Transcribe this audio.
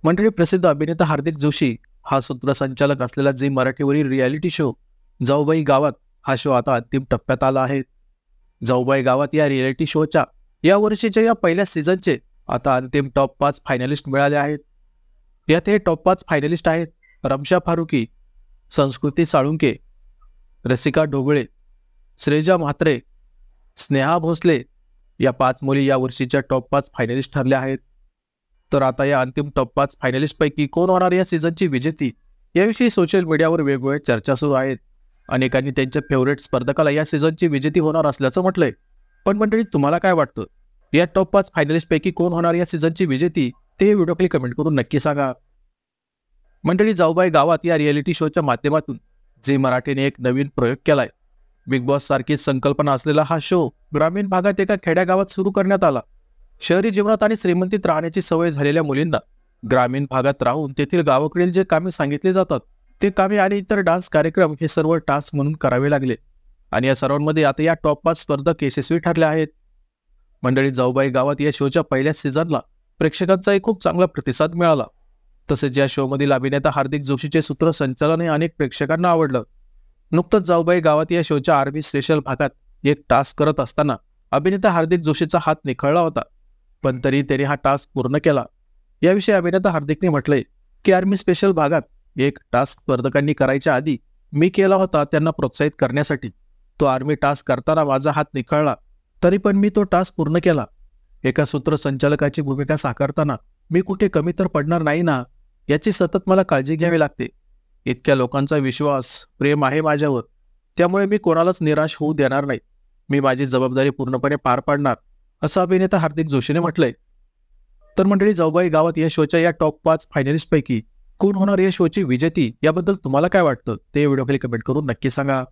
मंडळी, प्रसिद्ध अभिनेता हार्दिक जोशी हा सूत्रसंचालक असलेला झी मराठीवरील रियालिटी शो जाऊबाई गावात हा शो आता अंतिम टप्प्यात आला आहे. जाऊबाई गावात या रियालिटी शोच्या या वर्षीच्या या पहिल्या सीझनचे आता अंतिम टॉप 5 फायनलिस्ट मिळाले आहेत. यात हे टॉप 5 फायनलिस्ट आहेत रमशा फारुकी, संस्कृती साळुंके, रसिका ढोबळे, श्रेजा म्हात्रे, स्नेहा भोसले या 5 मुली या वर्षीच्या टॉप 5 फायनलिस्ट ठरल्या आहेत. तर आता या अंतिम टॉप 5 फायनलिस्टपैकी कोण होणार या सीझनची विजेती याविषयी सोशल मीडियावर वेगवेगळ्या चर्चा सुरू आहेत. अनेकांनी त्यांच्या फेवरेट स्पर्धकाला या सीझनची विजेती होणार असल्याचं म्हटलंय. पण मंडळी, तुम्हाला काय वाटतं? या टॉप 5 फायनलिस्टपैकी कोण होणार या सीझनची विजेती ते व्हिडिओ खाली कमेंट करून नक्की सांगा. मंडळी, जाऊबाई गावात या रियालिटी शोच्या माध्यमातून झी मराठीने एक नवीन प्रयोग केलाय. बिग बॉस सारखीच संकल्पना असलेला हा शो ग्रामीण भागात एका खेड्यागावात सुरू करण्यात आला. शहरी जीवनात आणि श्रीमंतीत राहण्याची सवय झालेल्या मुलींना ग्रामीण भागात राहून तेथील गावाकडील जे कामे सांगितले जातात ते कामे आणि इतर डान्स कार्यक्रम हे सर्व टास्क म्हणून करावे लागले. आणि या सर्वांमध्ये आता या टॉप 5 स्पर्धक यशस्वी ठरले आहेत. मंडळी, जाऊबाई गावात या शोच्या पहिल्या सीझनला प्रेक्षकांचाही खूप चांगला प्रतिसाद मिळाला. तसेच या शोमधील अभिनेता हार्दिक जोशीचे सूत्रसंचालन हे अनेक प्रेक्षकांना आवडलं. नुकतंच जाऊबाई गावात या शोच्या आर्मी स्पेशल भागात एक टास्क करत असताना अभिनेता हार्दिक जोशीचा हात निखळला होता, पण तरी त्याने हा टास्क पूर्ण केला. याविषयी अभिनेता हार्दिकने म्हटलंय की आर्मी स्पेशल भागात एक टास्क स्पर्धकांनी करायच्या आधी मी केला होता त्यांना प्रोत्साहित करण्यासाठी. तो आर्मी टास्क करताना माझा हात निखळला, तरी पण मी तो टास्क पूर्ण केला. एका सूत्रसंचालकाची भूमिका साकारताना मी कुठे कमी तर पडणार नाही ना, याची सतत मला काळजी घ्यावी लागते. इतक्या लोकांचा विश्वास, प्रेम आहे माझ्यावर, त्यामुळे मी कोणालाच निराश होऊ देणार नाही. मी माझी जबाबदारी पूर्णपणे पार पाडणार, असं अभिनेता हार्दिक जोशीने म्हटलंय. तर मंडळी, जाऊबाई गावात या शोच्या या टॉप 5 फायनलिस्टपैकी कोण होणार या शोची विजेती याबद्दल तुम्हाला काय वाटतं ते व्हिडिओ खाली कमेंट करून नक्की सांगा.